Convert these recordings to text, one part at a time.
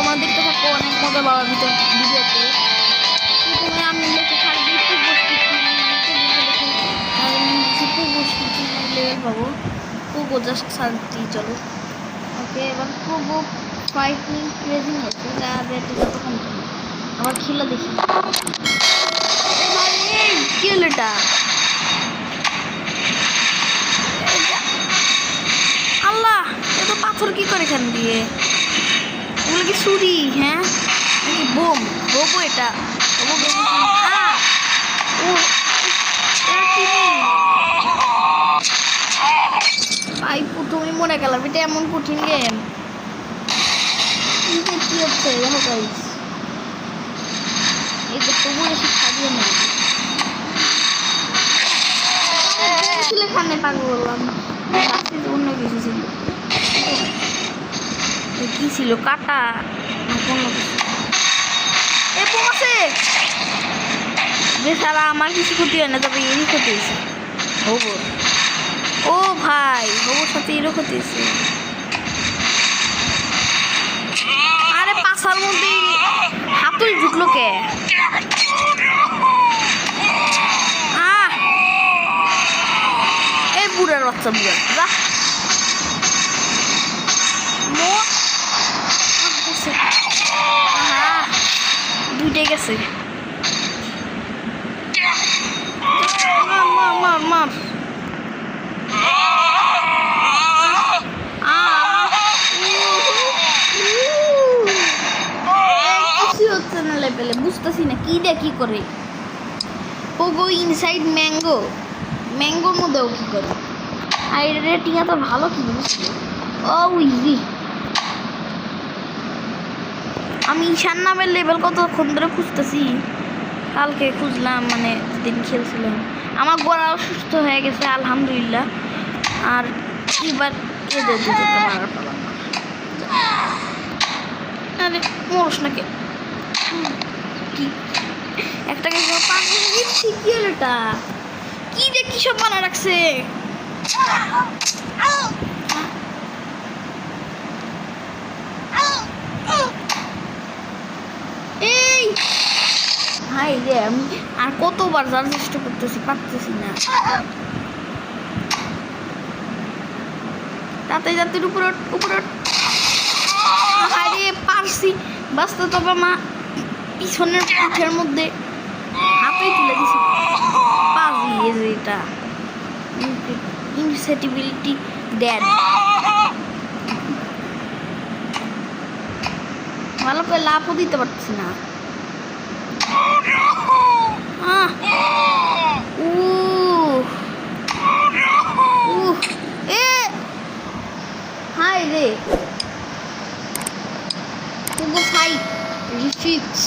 তোমরা দেখতে থাকো, অনেক মজা পাওয়ার ভিডিওতে। প্রথমে আমি লেখে থাকবি লেভেল পাবো। পুগো জাস্ট শান্তি, চলো ওকে। এবার পুগো ফাইটিং ক্রেজিং হচ্ছে, যা ব্যাটারি যত কম থাকে। আবার খেলা দেখি কি হলো এটা? আল্লাহ, এত পাথর কি করে এখান দিয়ে? ওগুলো কি ছুরি? হ্যাঁ নাকি বোম? বোবো এটা ভাই, প্রথমে মরে গেলাম। এটা এমন কঠিন গেম। কি হচ্ছে দেখো গাইস, এই তো তবু শিক্ষা দিয়ে নেই এখানে পাগল বললাম। অন্য কিছু ছিল, কি ছিল? কাটা না কোনো কিছু? এ পৌঁছে বেচারা, আমার কিছু ক্ষতি হয় না, তবে এরই ক্ষতি হয়েছে। হবো ও ভাই, হবোর সাথে এরও ক্ষতি হয়েছে। আরে পাশার মধ্যে হাতুড়ি ঢুকলো কে? এই বুড়ার বাচ্চা, বুড়া যা দুইটাই গেছে। হচ্ছে না লেভেলে, বুঝতেছি না কি দিয়ে কি করে। পোগো ইনসাইড ম্যাঙ্গোর মধ্যেও কি করে? আর এটা রেটিং এত ভালো কি বুঝছি? ও ইজি। আমি ঈশান নামের লেভেল কতক্ষণ ধরে খুঁজতেছি, কালকে খুঁজলাম, মানে দিন খেলছিলাম। আমার গোড়াও সুস্থ হয়ে গেছে আলহামদুলিল্লাহ। আর এবার এদের দিতে মারার পালাম। আরে মরস নাকি কি একটাকে দিচ্ছি? কি হলো এটা? কি রে, কি সব বানা রাখছে? এই হাই রে, আমি আর কতবার যার চেষ্টা করতেছি, পারতেছি না। তাতে জাতির উপর হারে পারছি বাঁচতে, তবে মা পিছনের পিঠের মধ্যে হাতে তুলে দিছি। পাজি এটা ইনসেটিবিলিটি ড্যাড। ভালো করে লাভও দিতে পারছি না। হাই রে, পুগো ফাইট রিফিক্স।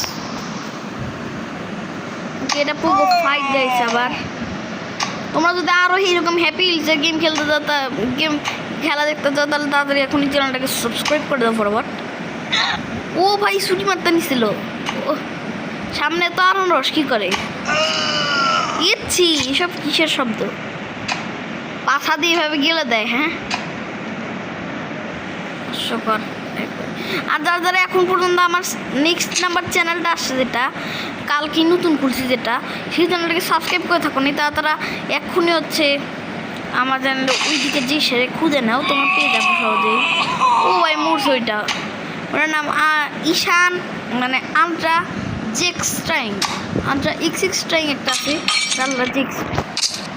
এটা পুগো ফাইট দিয়েছে আবার। তোমরা যদি আরো এরকম হ্যাপি হিলসের গেম খেলতে চাও, গেম খেলা দেখতে চাও, তাহলে তাড়াতাড়ি এখনই চ্যানেলটাকে সাবস্ক্রাইব করে দাও ফরওয়ার্ড। ও ভাই, ছুটি মারতে নিছিল। সামনে তো আরো রস কি করে ইচ্ছি, এসব কিসের শব্দ? পাছা দিয়ে এভাবে গেলে দেয়। হ্যাঁ, হাস্যকর। আর যারা যারা এখন পর্যন্ত আমার নেক্সট নাম্বার চ্যানেলটা আসছে, যেটা কালকে নতুন খুলছি, যেটা সেই চ্যানেলটাকে সাবস্ক্রাইব করে থাকুন, তারা এক্ষুনি হচ্ছে আমার চ্যানেলে ওইদিকে যে সেরে খুঁজে নাও, তোমার পেয়ে যাবো সহজেই। ও ভাই মূর্ছ, ওটার নাম ঈশান, মানে আলট্রা জেক্স স্ট্রাইং, আলট্রা এক্স স্ট্রাইং একটা আছে, আলট্রা জেক্স।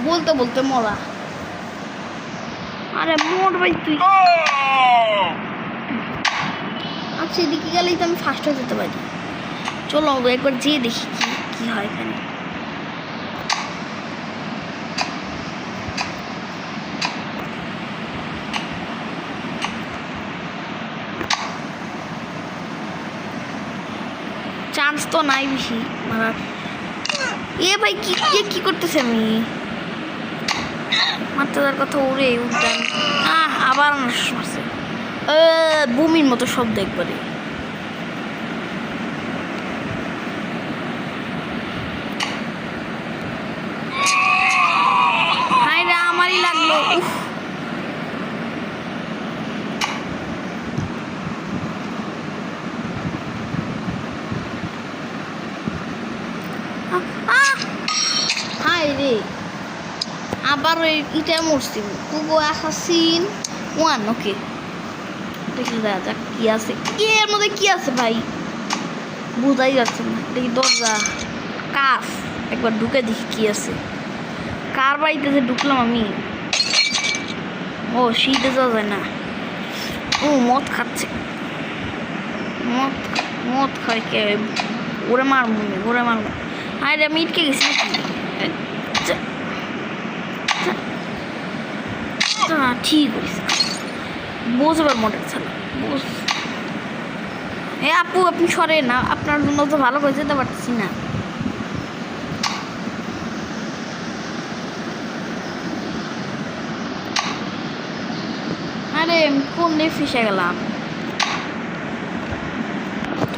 বলতে বলতে মরা। আরে মোর ভাই তুই। আচ্ছা, এদিকে গেলেই তো আমি ফার্স্ট হয়ে যেতে পারি। চলো একবার যেয়ে দেখি কি হয় এখানে। চান্স তো নাই বেশি মারার। এ ভাই কি করতেছে? আমি মারতে যাওয়ার কথা, ওরে উদ্যান। আবার মারছে, ভূমির মতো শব্দ একবারে। হাই রে, আমারই লাগলো। উফ, আবার ওই ইটা মরছি পুগো অ্যাসাসিন 1 ওকে দেখি দেখা যাক কি আছে এর মধ্যে কি আছে ভাই বোঝাই যাচ্ছে না দেখি দরজা কাজ একবার ঢুকে দেখি কি আছে কার বাড়িতে যে ঢুকলাম আমি ও শীতে যাওয়া যায় না ও মদ খাচ্ছে মদ খায় কে ওরে মারবো আরে আমি ইটকে গেছি ঠিক হয়েছে বোঝবার মোটর ছাড়া এ আপু আপনি সরে না আপনার জন্য তো ভালো করে যেতে পারতেছি না আরে কোন দিয়ে ফেসে গেলাম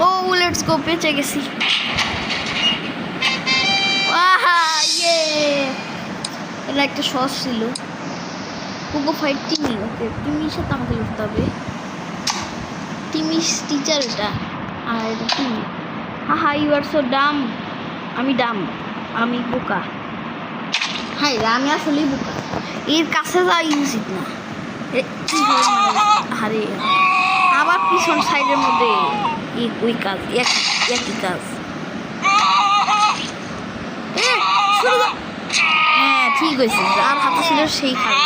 ও লেটস গো বেঁচে গেছি আহা ইয়ে এটা একটা সস ছিল পুগো ফাইট টিমি ওকে টিমির সাথে আমাকে লড়তে হবে টিমির টিচার এটা আর এটা টিমি হা ইউ আর সো ডাম আমি আমি বোকা হাই আমি আসলেই বোকা এর কাছে যাওয়া উচিত না আরে আবার পিছন সাইডের মধ্যে ওই কাজ একই কাজ হ্যাঁ ঠিক হয়েছে আর হাতে ছিল সেই খাবে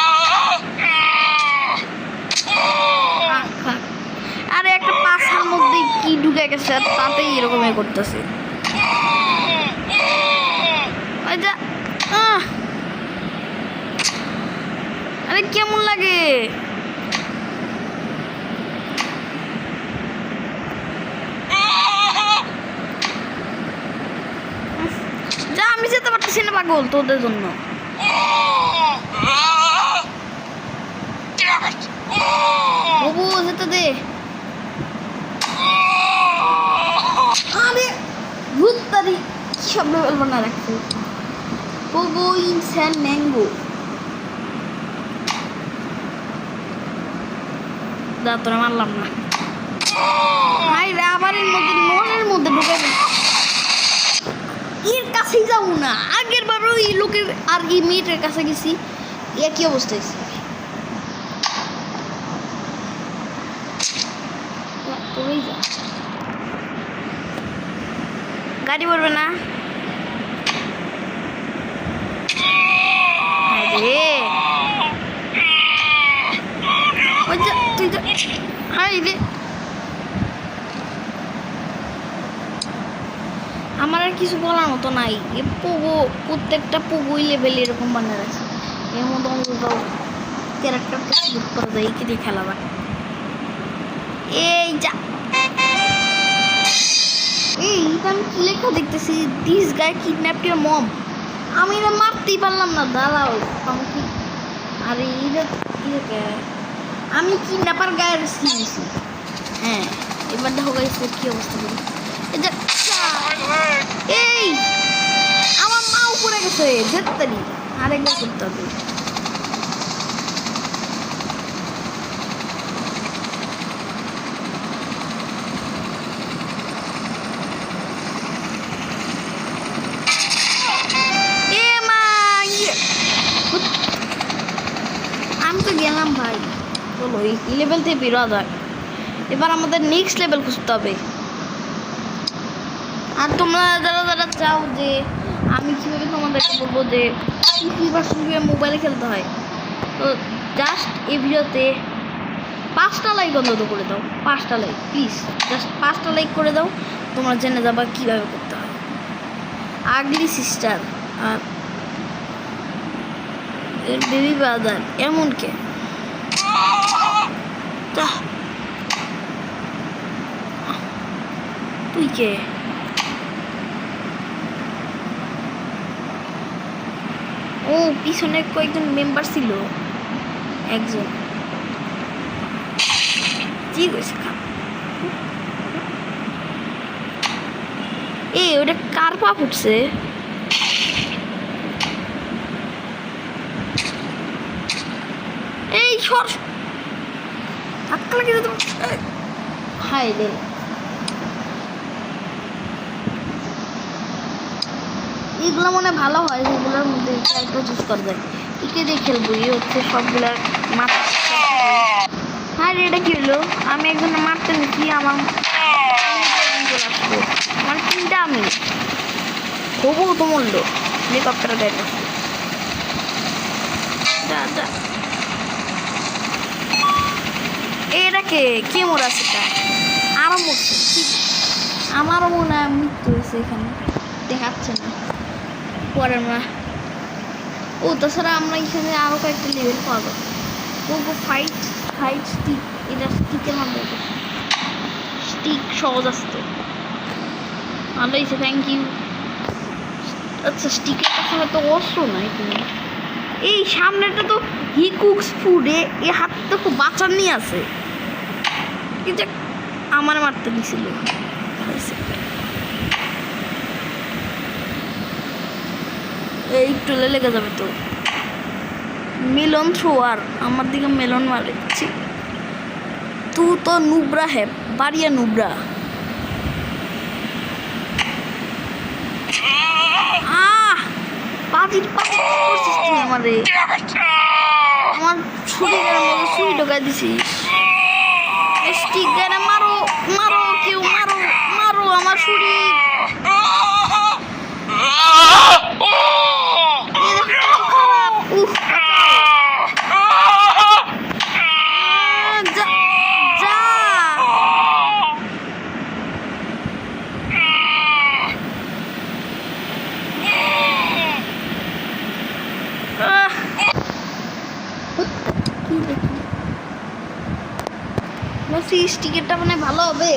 আরে একটা পাশার মধ্যে কি ঢুকে গেছে আর তাতেই এরকম করতেছে আরে কেমন লাগে যা আমি যেতে পারতেছি না পাগল তোদের জন্য বাবু যেতে দে আরে ভূততারি কি শব্দ বলবো না রাখছি পোগো ইনসান ম্যাঙ্গো দা তোরা মারলাম না হাই রে আবার এর মধ্যে মনের মধ্যে ঢুকে এর কাছেই যাবো না আগের বার ওই লোকের আর এই মেয়েটার কাছে গেছি একই অবস্থা হয়েছে গাড়ি পড়বে না আমার আর কিছু বলার মতো নাই এ পোগো প্রত্যেকটা পোগোই লেভেল এরকম বানিয়ে রাখছে এর মধ্যে অন্তত ক্যারেক্টারকে সিলেক্ট করা যায় কি দিয়ে খেলা যায় এই যা এইটা আমি কি লেখা দেখতেছি দিস গাই কিডন্যাপড ইওর মম আমি এটা মারতেই পারলাম না দাঁড়াও আমাকে আরে এইটা আমি কিডন্যাপার গায়ের সিনেছি হ্যাঁ এবার দেখো গাইস কি অবস্থা করি এই আমার মা উপরে গেছে যেতারি আরেকবার করতে হবে আমি তো গেলাম ভাই চলো এই লেভেল থেকে বেরোয়া যায় এবার আমাদের নেক্সট লেভেল খুঁজতে হবে আর তোমরা যারা চাও যে আমি কীভাবে তোমাদেরকে বলবো যে কীভাবে মোবাইলে খেলতে হয় তো জাস্ট এই ভিডিওতে 5টা লাইক অন্তত করে দাও 5টা লাইক প্লিজ জাস্ট 5টা লাইক করে দাও তোমরা জেনে যাবা কীভাবে করতে হয় আগলি সিস্টার আর এর বেবি ব্রাদার এমন কে তুই কে ও পিছনে কয়েকজন মেম্বার ছিল একজন ঠিক হয়েছে এ ওটা কার পা ফুটছে এই সর ধাক্কা লাগে তো হাই রে এগুলো মনে ভালো হয় যেগুলোর মধ্যে ক্যারেক্টার চুজ করা যায় একে দিয়ে খেলবো, এই হচ্ছে সবগুলার মাথা। হ্যাঁ রে, এটা কি হলো? আমি একজনে মারতে নিচ্ছি, আমার আমার তিনটা আমি হবো তো মূল্য হেলিকপ্টার গাড়ি যা যা। এটাকে কে মোরা সেটা আরো মরছে, আমারও মনে হয় মৃত্যু হয়েছে, এখানে দেখাচ্ছে না পরের মা। ও তাছাড়া আমরা এখানে আরো কয়েকটা লেভেল পাবো। ও ফাইট ফাইট স্টিক, এটা স্টিকের মাধ্যমে স্টিক সহজ আসতো, ভালো হয়েছে, থ্যাংক ইউ। আচ্ছা স্টিকের কাছে হয়তো অস্ত্র নাই তুমি, এই সামনেটা তো হি কুকস ফুড, এ হাত তো খুব বাঁচার নিয়ে আছে, কিন্তু আমার মারতে দিছিল। এই একটু লেগে যাবে তো। মেলন থ্রোয়ার আমার দিকে মেলন মারছি। তু তো নুবরা है, বাড়িয়া নুবরা। পাতির পাতি করছিস তুই আমারে, আমার ছুরিটার মধ্যে ছুরি ঢোকাই দিছিস। স্টিক গানে মারো মারো, কেউ মারো মারো আমার ছুরি। খারাপ উফ, যা যা। কি দেখি বলছি স্টিকেরটা মানে ভালো হবে,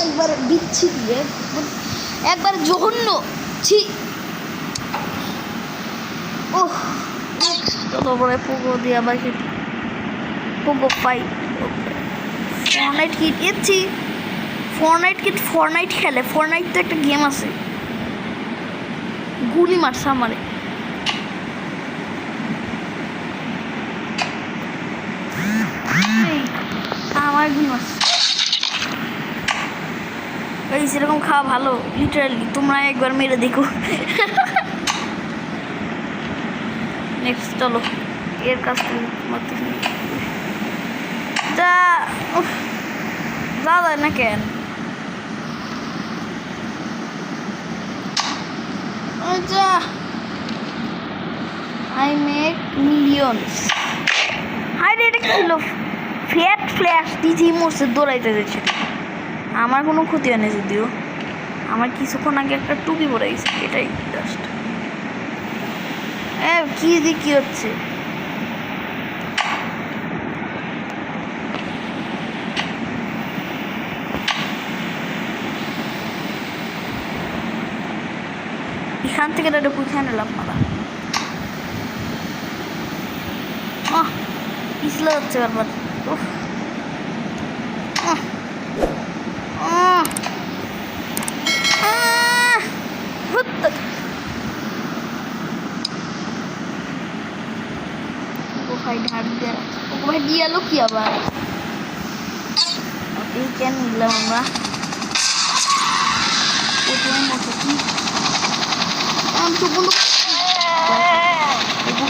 একবার দিচ্ছি দিয়ে একবার জঘন্য ছি। ও তত বড় পোগো দিয়ে আবার কি পোগো ফাইট ফর্নাইট কিট এসছি। ফর্নাইট কিট ফর্নাইট খেলে, ফর্নাইট তো একটা গেম আছে। গুলি মারছে আমারে, আমার গুলি মারছে। এই সেরকম খাওয়া ভালো, লিটারালি তোমরা একবার মেরে দেখো। নেক্সট চলো এর কাছ থেকে যা যা যায় না কেন। যা আই মেক মিলিয়নস। হাই রে, এটা কি ছিল? ফ্ল্যাট ফ্ল্যাশ ডিজি মরছে দৌড়াইতে যাচ্ছে। আমার কোনো ক্ষতি হয় না, যদিও আমার কিছুক্ষণ আগে একটা টুপি পরে গেছে, এটাই জাস্ট। কি যে কি হচ্ছে? এখান থেকে এটা পুষে নিলাম মারা। পিছলে যাচ্ছে বারবার। ভাই দিয়ালো কি আবার? এই কেন নিলাম আমরা? প্রথমে মতো কি আমটুকুলো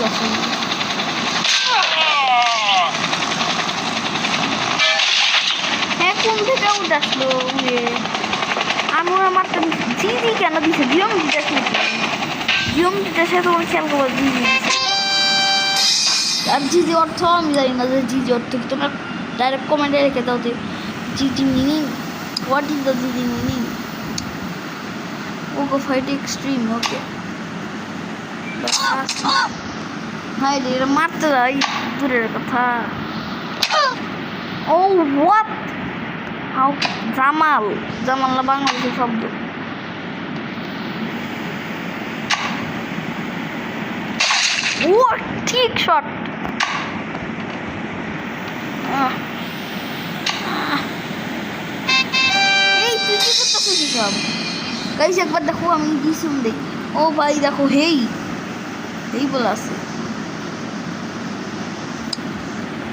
গেছে। হ্যাঁ কোন থেকে উঠে আসলো? আমি আমার জিজি কেন দিছে? জিওম দিতে জিওম দিতে সে তোমার খেয়াল করবো জিজি। আর জিজি অর্থ আমি জানি না যে জিজি অর্থ কি, তোমরা ডাইরেক্ট কমেন্টে রেখে দাও যে GG meaning, what is the GG meaning? ওগো ফাইট এক্সট্রিম, ওকে। হাই রে, মারতে যাই দূরের কথা। ও হোয়াট হাউ জামাল, জামাল না বাংলাদেশের শব্দ। ও ঠিক শট। এই তুই কি করতেছিস সব? গাইস একবার দেখো আমি দিছুম দেখি। ও ভাই দেখো, হেই এই বলে আছে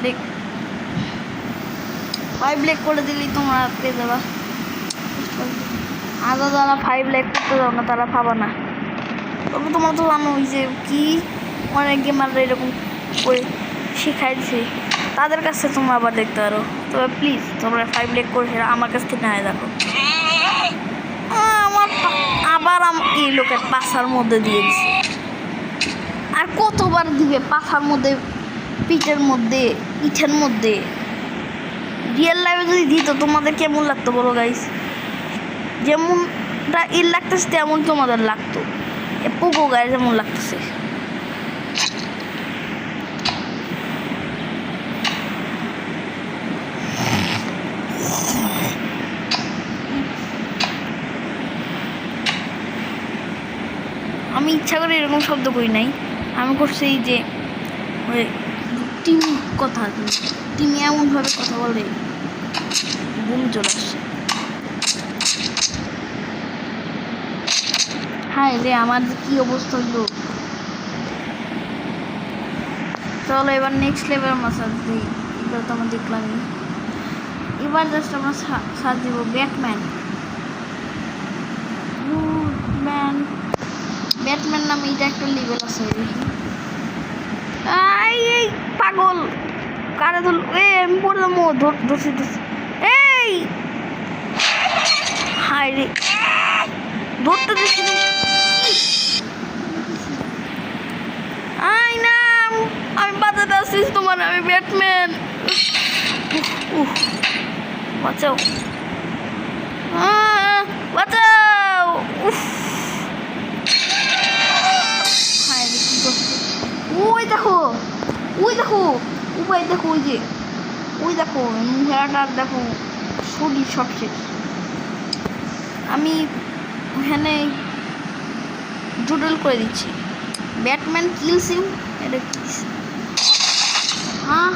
দেখ। 5 লাখ করে দিলেই তোমরা পেয়ে যাবা। আদা যারা 5 লাখ করতে যাও না তারা পাবা না। তবে তোমরা তো জানো ওই যে কি অনেক গেমাররা এরকম করে শিখাইছে, তাদের কাছে তোমরা আবার দেখতে পারো। তবে প্লিজ তোমরা 5 লাইক করে আমার কাছ থেকে না দেখো। আমার আবার এই লোকের পাশার মধ্যে দিয়ে দিছে। আর কতবার দিবে পাখার মধ্যে, পিঠের মধ্যে, ইটের মধ্যে। রিয়েল লাইফে যদি দিত তোমাদের কেমন লাগতো বলো গাইস? যেমনটা ইল লাগতেছে তেমন তোমাদের লাগতো। পোকো গায়ে যেমন লাগতেছে। আমি ইচ্ছা করে এরকম শব্দ করি নাই, আমি করছি এই যে ওই টিম কথা, টিম এমনভাবে কথা বলে ঘুম চলে আসছে। হায় রে, আমার যে কী অবস্থা হইলো। চলো এবার নেক্সট লেভেল আমরা সার্চ দিই। এবার তো আমরা দেখলামই, এবার জাস্ট আমরা সার্চ দিব ব্যাটম্যান। ব্যাটম্যান নামে এটা একটা লেভেল আছে। এই পাগল কারে ধর, আমি পড়লাম, ও ধরছি। এই হায় রে, ধরতে দিচ্ছি না, আমি বাঁচাতে আসছিস তোমার, আমি ব্যাটম্যান। বাঁচাও, বাঁচাও। ওই দেখো, উপায় দেখো, ওই দেখো মুখেরাটার দেখো, শরীর সব শেষ। আমি ওখানে ডুডল করে দিচ্ছি, ব্যাটম্যান কিলস হিম। এটা কি? হ্যাঁ,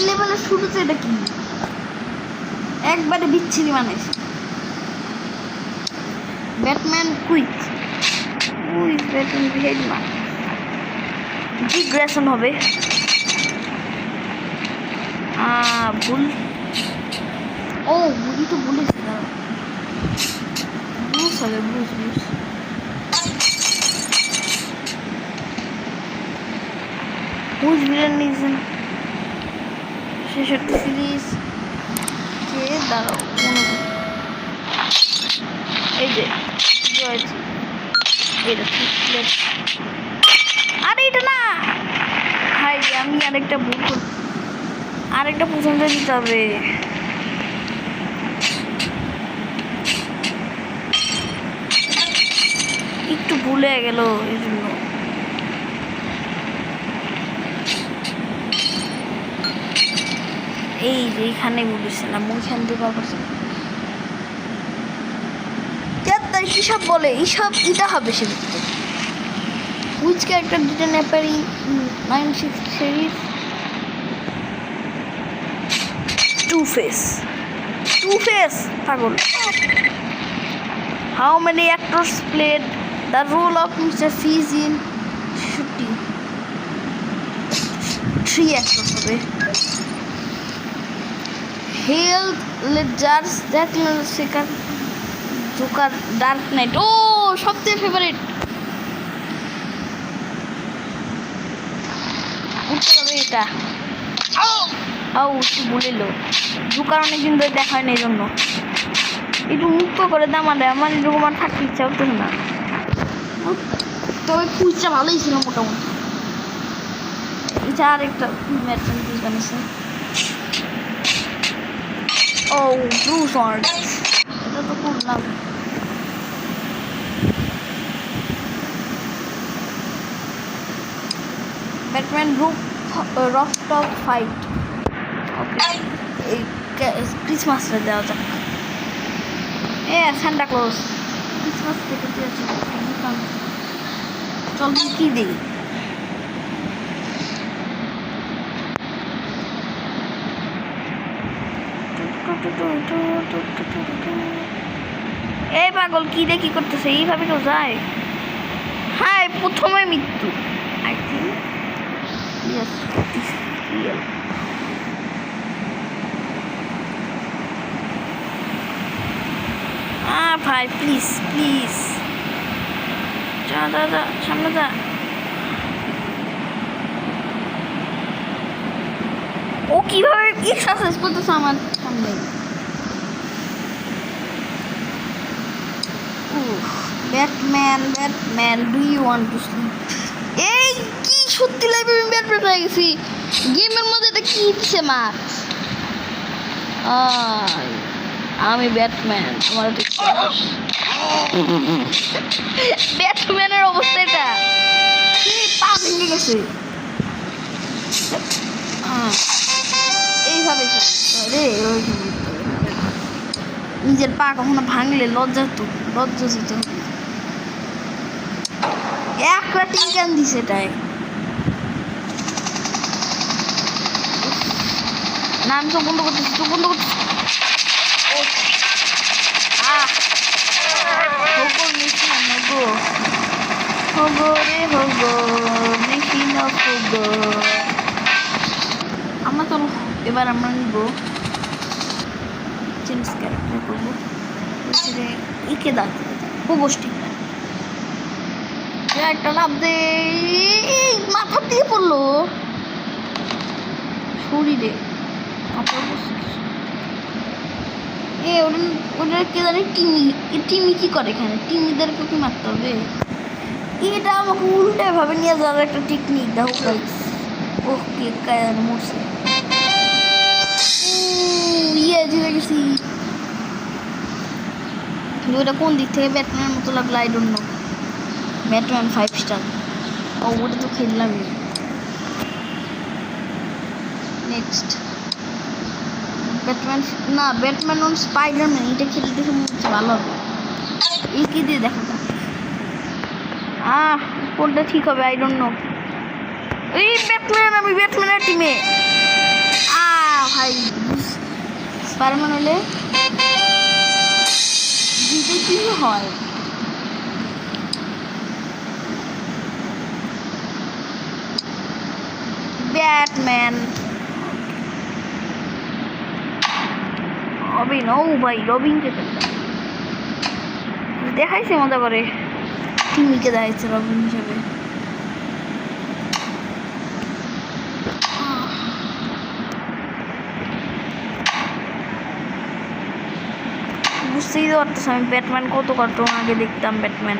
লেভেলের শুরুতে এটা কি একবারে বিচ্ছিরি বানাইছে। ব্যাটম্যান কুইক, ওই ব্যাটম্যান হেড না, ডিগ্রেশন হবে। ভুল, ও বুঝি তো বলেছি না, বুঝ হবে, বুঝ ভিলেন নিয়েছেন শেষ একটা সিরিজ কে দাঁড়াও, এই যে জয়েছি, এটা ঠিক, আরে এটা না, হাই আমি আরেকটা ভুল, আরেকটা পছন্দ দিতে হবে। একটু ভুলে গেল এই জন্য। এই যে এইখানে বলেছিলাম, ওইখান দিয়ে পারছি। কি সব বলে এইসব, এটা হবে সে ভিতরে। Which character didn't appear in 96 series? Two-Face, পাগল। How many actors played the role of Mr. Freeze in Shooting? 3 actors হবে। Heath Ledger's Jack Nicholson, Joker, dark knight, ও সবচেয়ে ফেভারিট। উঠতে হবে এটা, তুই বলিল জোকার অনেকদিন ধরে দেখা হয়নি, এই জন্য একটু মুক্ত করে দাম। আমার এরকম আর থাকতে ইচ্ছা হতেছে না, তবে কুইজটা ভালোই ছিল মোটামুটি। এটা আর একটা ম্যাট্রেন কুইজ বানিয়েছে। ও ব্রুস ওয়ার্ল্ড, এটা তো করলাম। ব্যাটম্যান রফটপ ফাইট, ওকে এই ক্রিসমাসটা দেওয়া যাক। সান্টা ক্লজ, ক্রিসমাস দেখতে আছে, চল কি দিই। এই পাগল কি রে, কি করতেছে? এইভাবে কেউ যায়? হ্যাঁ, প্রথমে মৃত্যু। I think yes, real. ভাই প্লিজ, যা সামনে যা। ও কিভাবে এক্সারসাইজ করতেছে আমার সামনে। Batman Batman do you want to sleep. এই কি সত্যি লাইফে আমি ব্যাটম্যান হয়ে গেছি গেমের মধ্যে। এটা কি ইচ্ছে মাছ। আমি ব্যাটম্যান। আমার ব্যাটম্যানের অবস্থা এটা। পা ভেঙে গেছে এইভাবে। রে নিজের পা কখনো ভাঙলে লজ্জা যেত। একটা টিঙ্কান দিছে এটাই। না আমি চোখ বন্ধ করতেছি। আমরা তো এবার আমরা নিব চেঞ্জ ক্যারেক্টার করবো। ইকে দাঁত গোষ্ঠী একটা লাভ দে মাথার দিয়ে পড়লো শরীরে। ওটা কে জানি টিমি কি করে এখানে? টিমিদেরকে কি মারতে হবে? এটা আমাকে উল্টে ভাবে নিয়ে যাওয়ার একটা টেকনিক। দেখো গাইস ওকে কায়ার মরছে। জিতে গেছি। কিন্তু ওটা কোন দিক থেকে ব্যাটম্যানের মতো লাগলো I don't know. Batman 5 star. ওটা তো খেললামই। নেক্সট ব্যাটম্যান না ব্যাটম্যান অন স্পাইডারম্যান। এটা খেলে দেখে মনে হচ্ছে ভালো হবে। এই কি দিয়ে দেখা যাক কোনটা ঠিক হবে আই ডোন্ট নো। এই ব্যাটম্যান আমি ব্যাটম্যানের টিমে। ভাই স্পাইডারম্যান হলে জিতে কি হয়? ব্যাটম্যান রবিন। ও ভাই রবিনকে দেখাইছে মজা করে। টিমিকে দেখাইছে রবিন হিসেবে। বুঝতেই তো পারতেছি আমি ব্যাটম্যান কত আগে দেখতাম ব্যাটম্যান।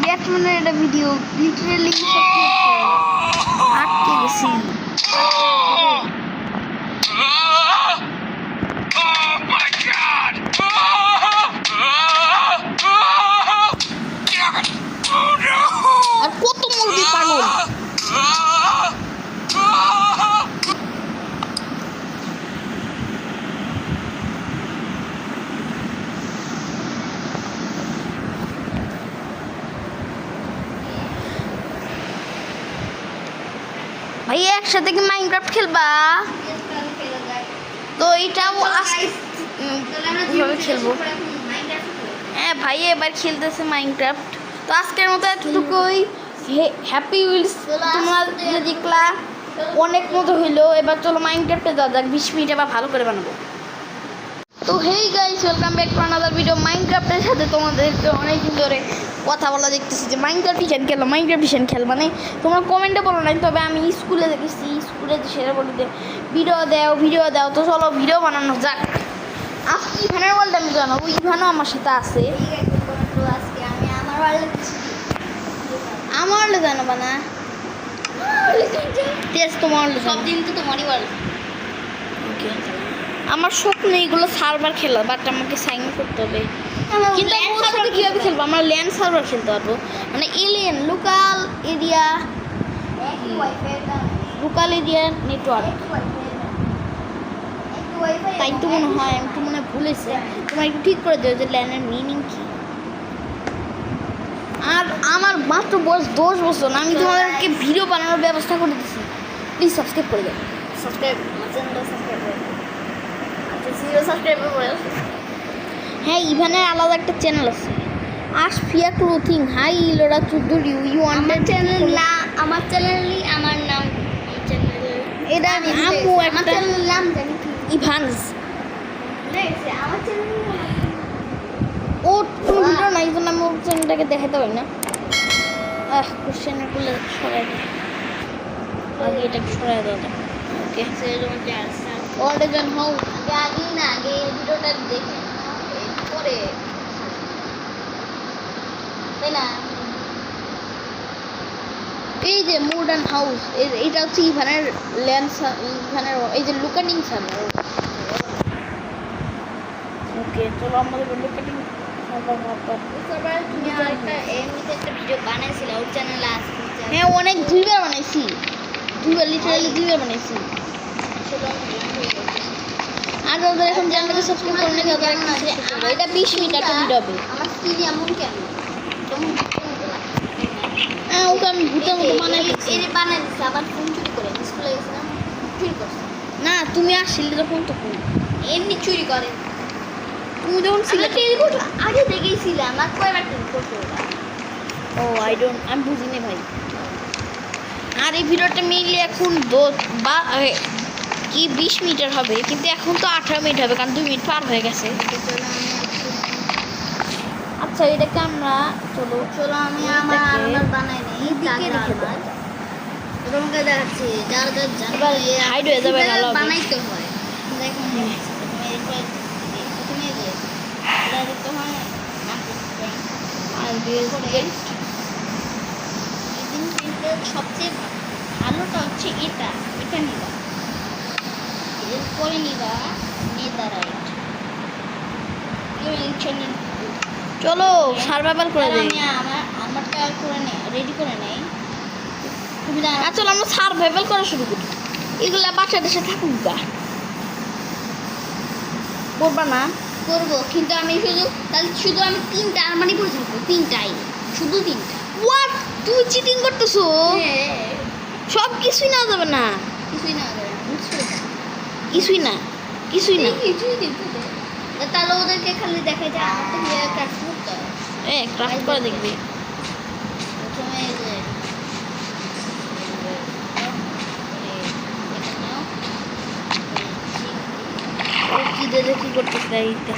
ব্যাটম্যানের একটা ভিডিও লিটারেলি আটকে গেছি। আর কত মুরগি পাগল। ভাই একসাথে কি মাইনক্রাফট খেলবা? তো এটাও আজকে খেলবো। হ্যাঁ ভাই এবার খেলতেছে মাইনক্রাফট। তো আজকের মতো এতটুকুই। হ্যাপি উইলস তোমার দেখলা অনেক মতো হইলো। এবার চলো মাইনক্রাফটে যাওয়া যাক। 20 মিনিট আবার ভালো করে বানাবো। তো hey guys welcome back to another video. মাইনক্রাফটের সাথে তোমাদেরকে অনেকদিন ধরে কথা বলা দেখতেছি যে মাইনক্রাফট ভিশন খেল মানে তোমরা কমেন্টে বলো নাই। তবে আমি স্কুলে দেখেছি স্কুলে সেটা বলি যে ভিডিও দাও। তো চলো ভিডিও বানানো যাক। আজকে ইভানের ওয়ার্ল্ড আমি জানাবো। ইভানও আমার সাথে আছে। আজকে আমি আমার ওয়ার্ল্ডে জানাবো না তোমার সব দিন তো তোমারই ওয়ার্ল্ড। ওকে আমার স্বপ্ন এইগুলো সার্ভার খেলা বাট আমাকে সাইন করতে হবে। কিন্তু কীভাবে খেলবো? আমরা ল্যান্ড সার্ভার খেলতে পারবো মানে এলিয়েন লোকাল এরিয়া নেটওয়ার্ক। তাই তো মনে হয় আমি তো মনে হয় ভুলেছে। তোমার একটু ঠিক করে দেবো যে ল্যান্ডের মিনিং কী। আর আমার মাত্র বয়স 10 বছর না আমি তোমাদেরকে ভিডিও বানানোর ব্যবস্থা করে দিচ্ছি। প্লিজ সাবস্ক্রাইব করে দেবো। হ্যাঁ ইভানের আলাদা একটা চ্যানেল আছে Ashfia clothing. Hi Lora Chowdhury you wanted channel না আমার চ্যানেলই আমার নাম এটা আম্মু একটা চ্যানেলের নাম জানি ইভানস আমার চ্যানেল ও কোনো ভিডিও নাই, এই জন্য আমি ওর চ্যানেলটাকে দেখাতে পারি না। কোশ্চেনের গুলো সরাই দিই, আগে এটাকে সরাই দেওয়া যাক। ওকে, অর্ডার হও আগে না, আগে ভিডিওটা দেখে পরে, তাই না? এই যে মডার্ন হাউস, এইটা হচ্ছে ইভানের ল্যান্ড, ইভানের এই যে লুকাটিং সার্ভার। ওকে, চলো আমাদের লুকাটিং সার্ভার তুমি আরেকটা এমনিতে একটা ভিডিও বানাইছিলে ওর চ্যানেলে আসছে। হ্যাঁ, অনেক দুইবার বানাইছি, দুইবার, লিটারালি দুইবার বানাইছি। আর ওদের এখন চ্যানেলটাকে সাবস্ক্রাইব করে নিয়ে যাবে। এটা 20 মিনিট একটা ভিডিও হবে। আমার স্কিন এমন কেন? হ্যাঁ, ওকে আমি ভূতের মতো বানাই দিচ্ছি। এর বানাই দিচ্ছে, আবার ফোন চুরি করে স্কুলে গেছিলাম, চুরি করছে। না, তুমি আসছিলে যখন তখন, এমনি চুরি করে। তুমি যখন ছিলে টেলিপোর্ট আগে থেকেই ছিলাম, আর কয়বার টেলিপোর্ট করবো? ও আমি বুঝিনি ভাই। আর এই ভিডিওটা মেইনলি এখন কি 20 মিনিটের হবে, কিন্তু এখন তো 18 মিনিট হবে, কারণ 2 মিনিট পার হয়ে গেছে। আচ্ছা, এটাকে আমরা চলো আমি আমার বানাই নেই, এদিকে রেখে দাও। তোমাকে দেখাচ্ছি যার যার এবার hide হয়ে যাবে, ভালো হবে। বানাইতে হয়। দেখুন তুমি এরপর প্রথমে যে এটা দিতে হয়, আর সবচেয়ে ভালোটা হচ্ছে এটা নিবা, এরপরে নিবা নেদারাইট। চলো সার্ভাইভাল করে দিই। আমি আমারটা করে নে, রেডি করে নেই। তুমি চলো আমরা সার্ভাইভাল করা শুরু করি। এগুলা বাচ্চাদের সাথে থাকুক গা, করবা না? করবো, কিন্তু আমি শুধু আমি 3টা আরমানি পর্যন্ত, 3টাই, শুধু 3টা। হোয়াট, তুমি চিটিং করতেছো? সব কিছুই না যাবে না, কিছুই না হবে, কিছুই না, কিছুই না। কিছুই দেখতে দে। তাহলে ওদেরকে খালি দেখাই যে আমার তো হিয়ার কাট করতে হয়। ক্রাফট করে দেখবি। প্রথমে এই যে ও কি দেখে কি করতেছে, এইটা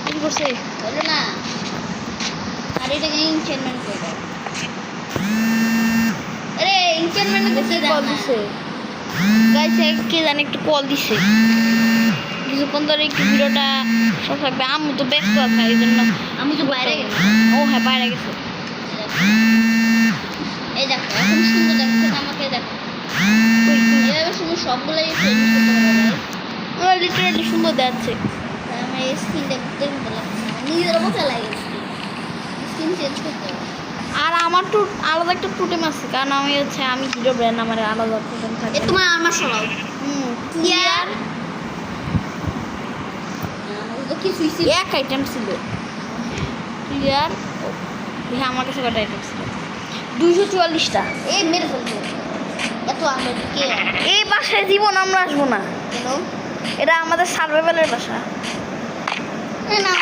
কি করছে বলো না, আর এটাকে ইনচেনমেন্ট করে দাও। আরে ইনচেনমেন্ট করতে দাও কল না। দিছে গাইছে, কে জানি একটু কল দিছে। কিছুক্ষণ ধরে একটু ভিডিওটা সব থাকবে। আম্মু তো ব্যস্ত আছে, এই জন্য আমি তো বাইরে গেছি। ও হ্যাঁ, বাইরে গেছে। এই দেখো এখন সুন্দর দেখছে, আমাকে দেখো এভাবে সুন্দর সবগুলোই চেঞ্জ করতে পারবে। লিটারালি সুন্দর দেখাচ্ছে। আমার এই স্কিন দেখতে ভালো লাগছে, নিজের মতো লাগে স্কিন চেঞ্জ করতে হবে। আর আমার তো আলাদা একটা টোটেম আছে, কারণ আমি হিরো ব্র্যান্ড, আমার আলাদা টোটেম থাকে। তোমার আমার সরাও ক্লিয়ার তো কিছুই ছিল, এক আইটেম ছিল ক্লিয়ার। হ্যাঁ, আমার কাছে কটা আইটেম ছিল? 244টা। এই মেরে ফেলতে এত আমরা কে এই বাসায় জীবন আমরা আসবো না, কেন? এটা আমাদের সার্ভাইভালের বাসা। না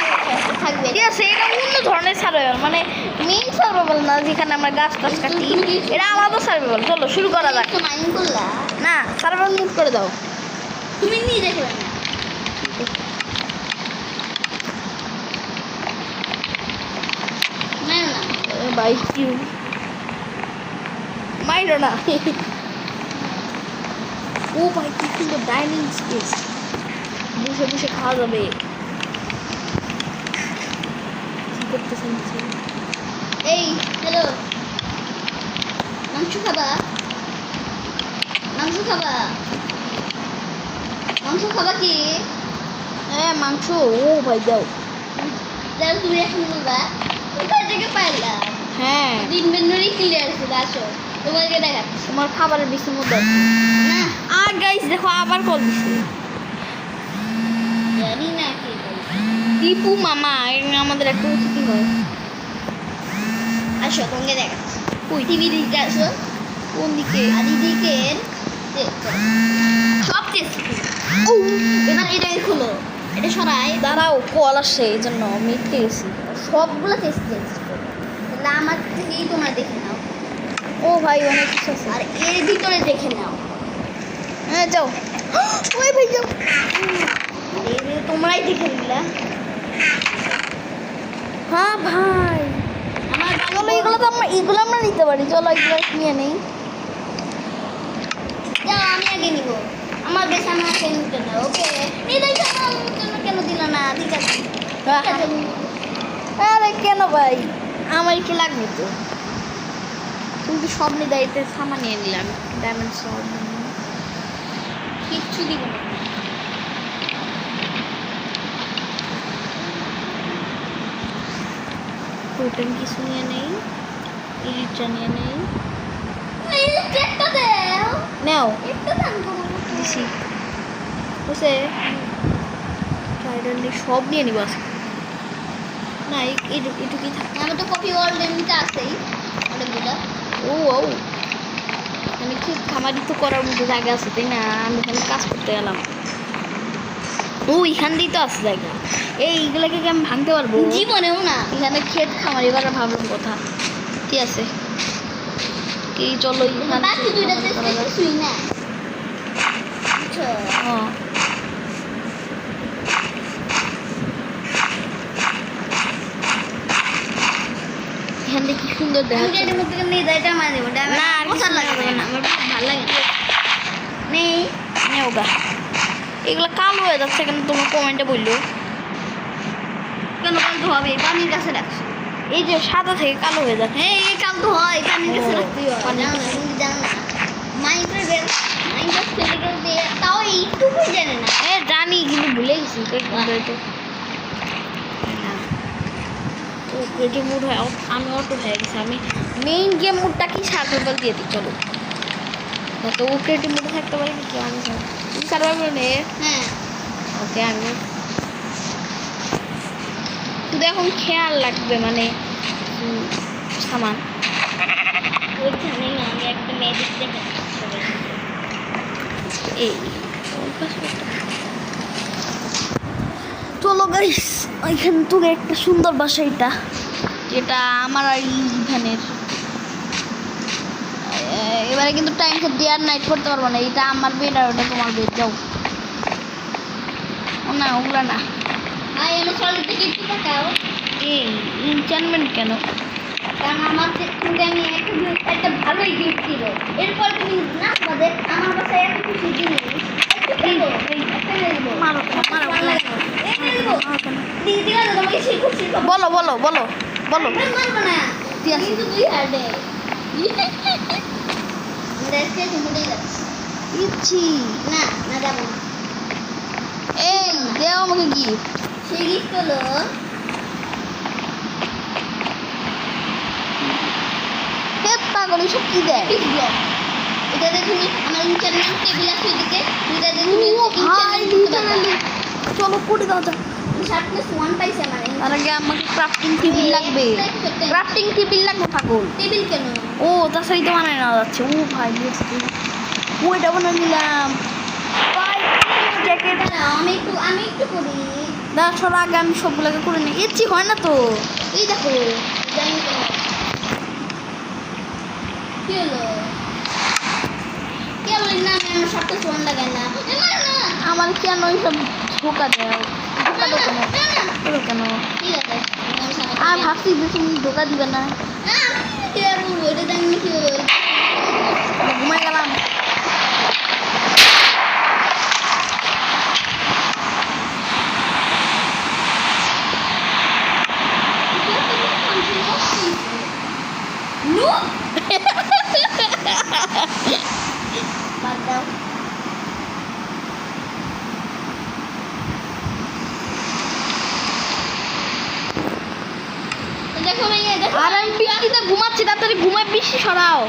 থাকবে। ঠিক আছে, এটা অন্য ধরনের সার্ভাইভাল, মানে মেইন সার্ভাইভাল না, যেখানে আমরা গাছ টাছ কাটি। এটা আলাদা সার্ভাইভাল। চলো শুরু করা যাক। তো মাইনিং করলা, না, সার্ভাইভাল মুভ করে দাও। তুমি নিজে করে না। না না ভাই কি মাইরো না। ও ভাই, কি সুন্দর ডাইনিং স্পেস, বসে বসে খাওয়া যাবে। কি করতেছেন? এই হ্যালো, মাংস খাবা? মাংস খাবা? মাংস খাবা কি? হ্যাঁ, মাংস। ও ভাই দাও। তাহলে তুমি এখন বলবা কোথায় থেকে পাইলা? হ্যাঁ, ইনভেন্টরি ক্লিয়ার ছিল, আসো তোমাকে দেখাচ্ছি। তোমার খাবারের বেশি মধ্যে আছে। না আর গাইস দেখো, আবার কল দিছে। জানি না কি বলবো। দীপু মামা, এখানে আমাদের একটা অতিথি হয়। আসো তোমাকে দেখাচ্ছি। ওই টিভি দিকে আসো, কোন দিকে? আর এদিকের সব টেস্ট। ও এবার এটাই খুলো, এটা সরাই দাঁড়াও, কল আসছে, এই জন্য আমি উঠে গেছি। সবগুলো টেস্ট করো, তাহলে আমার থেকেই তোমরা দেখে নাও, ও ভাই অনেক কিছু আছে। আর এর ভিতরে দেখে নাও। হ্যাঁ যাও। ওই ভাই যাও। তোমরাই দেখে নিলা। হ্যাঁ ভাই আমার চলো এগুলো আমরা নিতে পারি, চলো এগুলো নিয়ে নেই। যাও আমি আগে নিব। আমার বেশ আমাকে নিতে দাও। ওকে নিলে আমার জন্য কেন দিল না? ঠিক আছে ঠিক আছে। আরে কেন ভাই, আমার কি লাগবে তো, তুমি তো সব নিয়ে দায়িত্বে সামান নিয়ে নিলাম, ডায়মন্ড সব কিচ্ছু দিব না। টোটেম কিছু নিয়ে নেই, ইলিটটা নিয়ে নেই। এই কেকটা দাও। নাও একটু দাম করো। দিছি বুঝছে, ট্রাইডাল সব নিয়ে নিব আজকে। না এটু কি থাকে? আমার তো কপি ওয়ার্ল্ড এমনিতে আছেই অনেকগুলো। ও ও মানে কি খামারি তো করার মতো জায়গা আছে তাই না, আমি এখানে কাজ করতে গেলাম। ও এখান দিয়েই তো আছে জায়গা, এইগুলোকে কি আমি ভাঙতে পারবো? জীবনেও না। এখানে ক্ষেত খামার, এবার ভাবলাম কথা ঠিক আছে কি, চলো এখানে বাকি দুইটাতে করা যাক। কিছুই না। বুঝছো? হ্যাঁ এখান থেকে কি সুন্দর দেখা আমি এটার মধ্যে নিয়ে যাই, এটা আমার দেবো। না, আর মশা কিছু লাগবে লাগবে না, আমার খুব ভালো লাগে। নেই নেওগা। এগুলো কালো হয়ে যাচ্ছে কেন, তোমার কমেন্টে বললো। কেন বলতে হবে? পানির কাছে রাখছি। এই যে সাদা থেকে কালো হয়ে যাচ্ছে। হ্যাঁ এই কাল তো হয়, পানির কাছে ও, রাখতেই হয়। পানির জানো না, কাছে। তুমি জানো না। মাইনক্রাফট খেলে খেলতে তাও এইটুকুই জানে না। জানি কিন্তু ভুলে গেছি ক্রিয়েটিভ মুড হয়, আমি অটো হয়ে গেছি। আমি মেইন গেম মুডটা কি সার্ভাইভাল দিয়ে দিই, চলো তো ও ক্রিয়েটিভ মুডে থাকতে পারি কি, আমি সার্ভাইভাল নে। হ্যাঁ ওকে আমি শুধু এখন খেয়াল রাখবে মানে সামান। ওইখানে না আমি একটা মেয়ে দেখতে এই চলো গাইস, ওইখান থেকে একটা সুন্দর বাসা, এটা যেটা আমার আর ইভানের। এবারে কিন্তু টাইম তো ডে আর নাইট করতে পারবো না, এটা আমার বেড আর ওটা তোমার বেড। যাও ও না, ওগুলো না। আর আমার সলিড থেকে একটু তাকাও। এই এনচ্যান্টমেন্ট কেন? কারণ আমার তুমি আমি একটা ভালোই গিফট ছিল। এরপর তুমি না বাদে আমার বাসায় এত কিছু জিনিস একটু খেলো। একটা নিয়ে নিবো। মারো কেন, মারো ভালো কেন, লাগবে। এই নিয়ে নিবো। মারো কেন? দিলা না তোমাকে শিখো শিখো। বলো বলো বলো বলো। আমি মারবো না। ঠিক আছে। কিন্তু তুই হারবে। দেখতে ঘুমোতেই যাচ্ছে। ইচ্ছি না না যাবো না। এই দেও আমাকে গিফট। সেই গিফট হলো পাগল, এসব কি দেয়? Piece block. এটাতে তুমি আমার ইন্টারনেট টেবিল আছে এদিকে। এটাতে তুমি ও ভাই লিটারালি, চলো করে দাও যা। 7+1 পাইছে আমার। তার আগে আমাকে ক্রাফটিং টেবিল লাগবে, ক্রাফটিং টেবিল লাগবে পাগল। টেবিল কেন? ও তাছাড়াই তো বানায় নেওয়া যাচ্ছে। ও ভাই ওইটা বানিয়ে নিলাম ভাই, জ্যাকেট। দাঁড়াও, আমি একটু করি। না সর আগে আমি সবগুলোকে করে নিই, ইচ্ছি হয় না তো। এই দেখো জানি তো কি হলো। কে বলি না আমি আমার 7+1 লাগাই না। এ মার না। আমার কেন এইসব ধোকা দেয়, ধোকা দেবো কেন, না না করো কেন? ঠিক আছে আমি সামনে আর ভাবছি যে তুমি ধোকা দিবে না, না আমি কি আর বলবো, এটা জানি কি হলো। ঘুমাই গেলাম। নো বাদ দাও। দেখো ভাইয়া দেখো। আর আমি বৃষ্টিতে ঘুমাচ্ছি, তাড়াতাড়ি ঘুমায়, বৃষ্টি সরাও।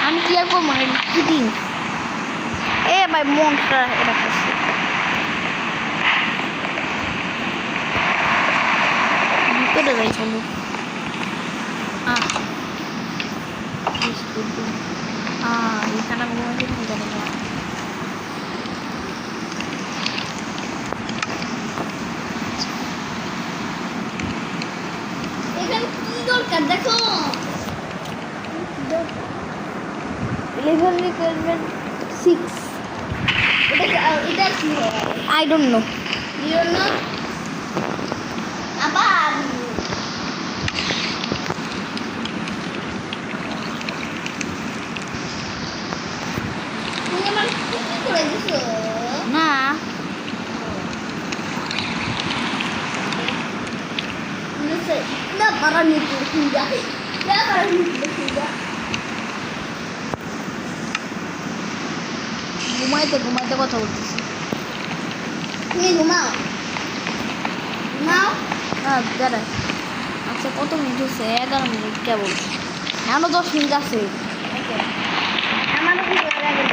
আমি কি আর করবো না, কি দিন এ ভাই মনটা এটা করছে। ভিতরে যাই চলো। এখানে আমি ঘুমাচ্ছি, তুমি যাবো না। এখানে কি দরকার দেখো। 11 requirement 6 এটা কি হয়? I don't know. You know? না বাড়ানি সুবিধা না বাড়ানি সুবিধা ঘুমাইতে ঘুমাইতে কথা বলতেছি। তুমি ঘুমাও ঘুমাও হ্যাঁ দাঁড়া, আচ্ছা কত মিনিট হচ্ছে? 11 মিনিট কেবল, এখনো 10 মিনিট আছে। আমারও কিছু লাগে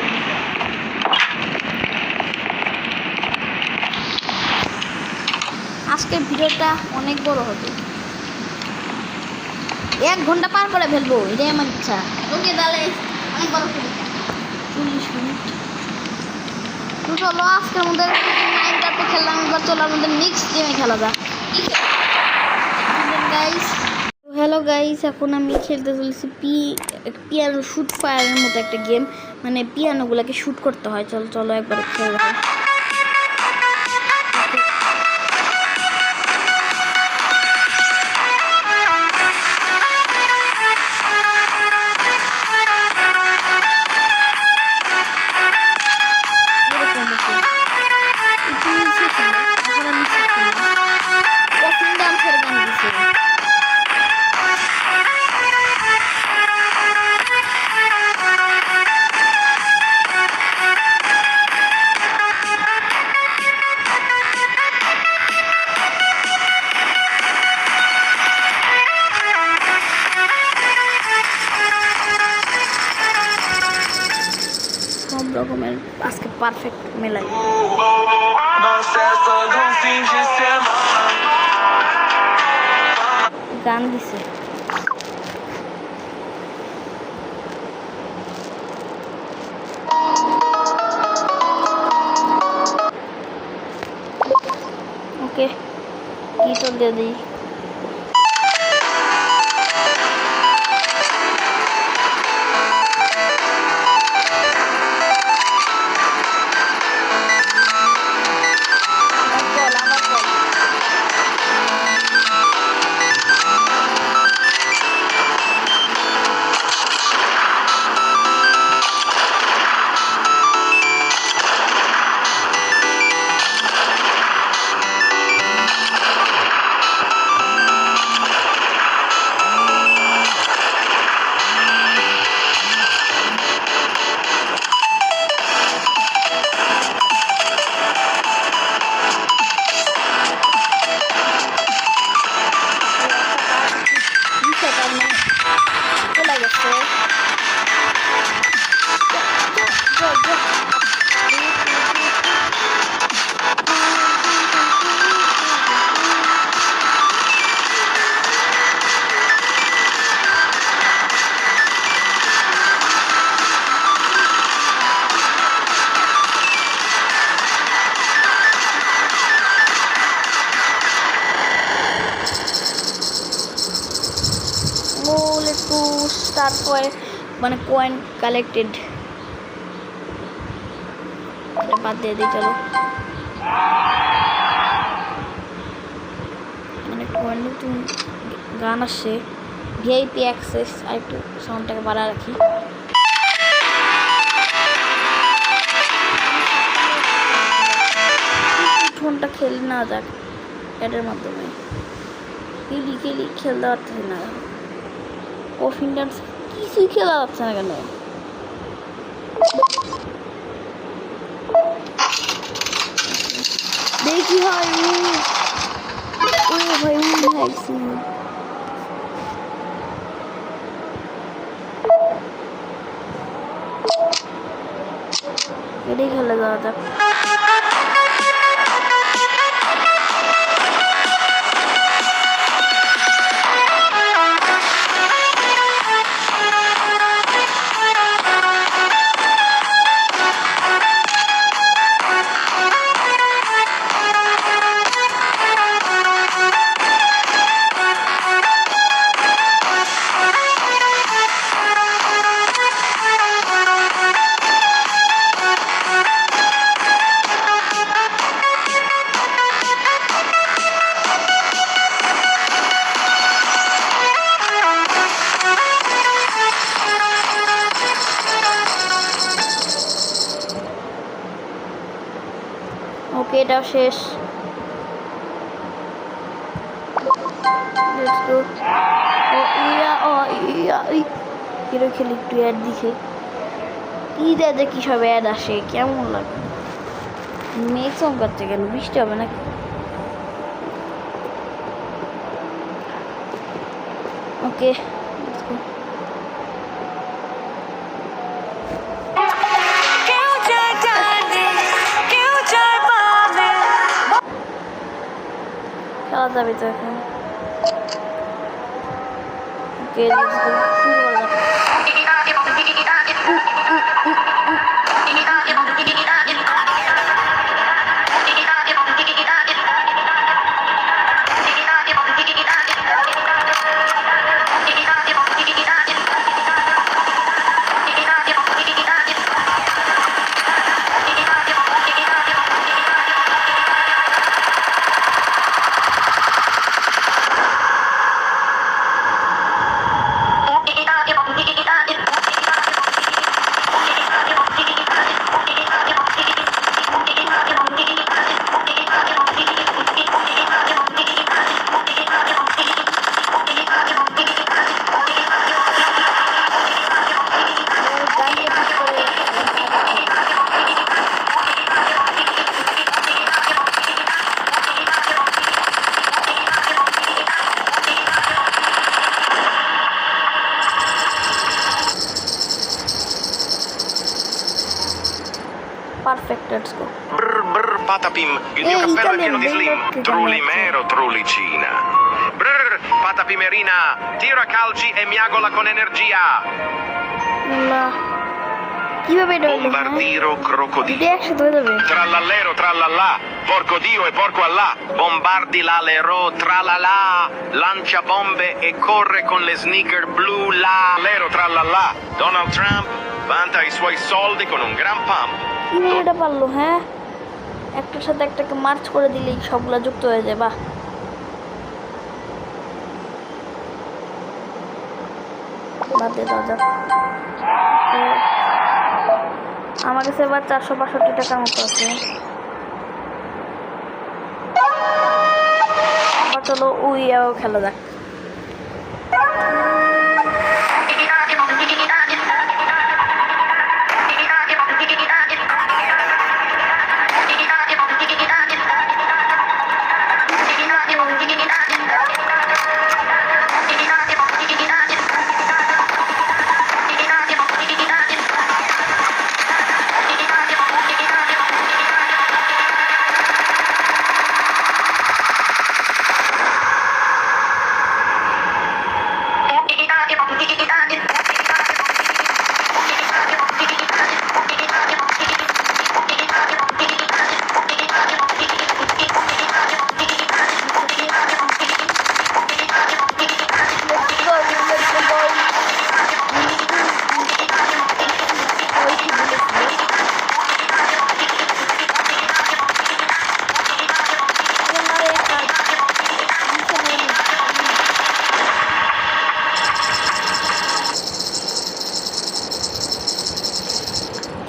আজকের ভিডিওটা অনেক বড় হবে, 1 ঘন্টা পার করে ফেলবো, এটাই আমার ইচ্ছা। ওকে তাহলে অনেক বড় সুবিধা 40 মিনিট তো চলো, আজকের মধ্যে মাইনক্রাফটে খেললাম, এবার চলো আমাদের নেক্সট গেমে খেলা যাক। গাইস, হ্যালো গাইস, এখন আমি খেলতে চলেছি পিয়ানো শুট ফায়ারের মতো একটা গেম, মানে পিয়ানোগুলোকে শুট করতে হয়। চলো চলো একবার খেলে দেখো। সব রকমের আজকে পারফেক্ট মেলাই। গান দিছে, ওকে কি তো দিয়ে দিই। তারপরে মানে কয়েন কালেক্টেড, এটা বাদ দিয়ে দিই। চলো মানে কয়েন নতুন গান আসছে, ভিআইপি অ্যাক্সেস, আর একটু সাউন্ডটাকে বাড়া রাখি। ফোনটা খেলে না যাক অ্যাডের মাধ্যমে, খেলি খেলতে পারতেছি না, কফিন ডান্স কিছুই খেলা যাচ্ছে না কেন? দেখি হয় ভাই লাগছি, এটাই খেলা যাওয়া যাক। ওকে, এটাও শেষ। Let's go. হিরো খেলি একটু অ্যাড দিছে ঈদ অ্যাডে কি সব অ্যাড আসে কেমন লাগে মেঘ চমকাচ্ছে কেন বৃষ্টি হবে নাকি ওকে খেলা যাবে তো এখন ওকে লেটস গো শুরু করা যাক Perfect, let's go. Brr brr patapim, il mio cappello è pieno di slim. Trulimero, trulicina. Brr patapimerina, tira calci e miagola con energia. না কিভাবে এটা হলো Bombardiro crocodilo. এটা একসাথে হয়ে যাবে Trallallero, trallallà, porco Dio e porco Allah, bombardi l'alero, tralala, lancia bombe e corre con le sneaker blu, la, lero, trallallà. Donald Trump vanta i suoi soldi con un gran pump. কিভাবে এটা পারলো হ্যাঁ একটার সাথে একটাকে March করে দিলেই সবগুলা যুক্ত হয়ে যায় বাহ বাদ দিয়ে দাও যাক আমার কাছে এবার 462 টাকার মতো আছে আবার চলো উইয়াও খেলা যাক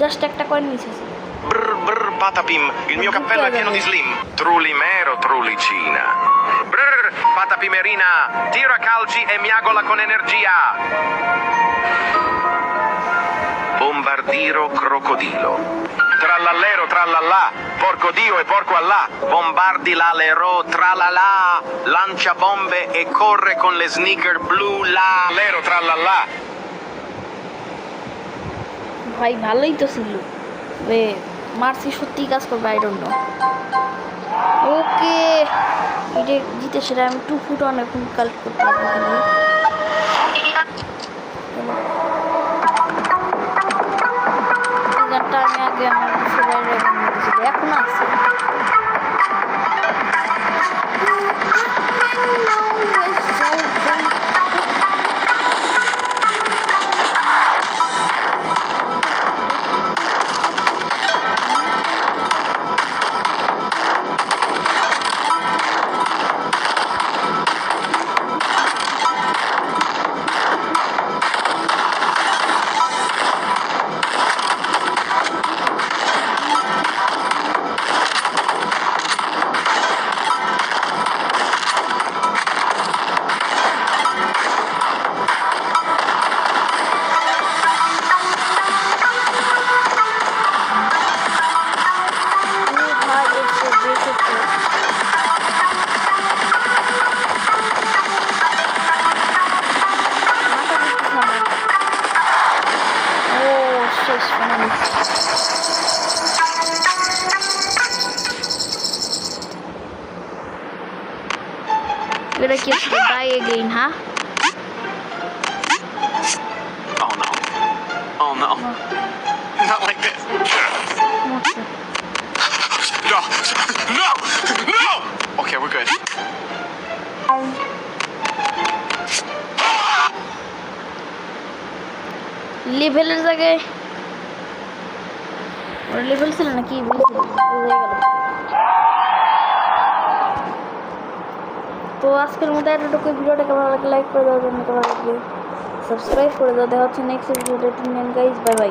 জাস্ট একটা coin মিসেছে Brr brr patapim, il mio cappello è pieno di slim. Trulimero, trulicina. Brr patapimerina, tira calci e miagola con energia. Bombardiro crocodilo. Trallallero, trallallà, porco Dio e porco Allah, bombardi l'alero, tralala, lancia bombe e corre con le sneaker blu, la, lero, trallallà. ভাই ভালোই তো ছিল mercy সত্যিই কাজ করবে I don't know ওকে এটা জিতে সেটা আমি 2 ফুট অন এখন কালেক্ট করতে পারবো গানটা আমি আগে আমার সবাই এখন আছে এটা কি ডাই এগেইন হ্যাঁ Oh no. Oh no. Not like this. মরছে। No. No. No. Okay, we're good. লেভেলের জায়গায় ওরা লেভেল ছিল না কি বলছিল বোঝাই গেল। তো আজকের মধ্যে এতটুকু ভিডিওটাকে ভালো লাগলে লাইক করে দেওয়ার জন্য ভালো লাগবে সাবস্ক্রাইব করে দাও। দেখা হচ্ছে নেক্সট ভিডিওতে। Guys bye bye.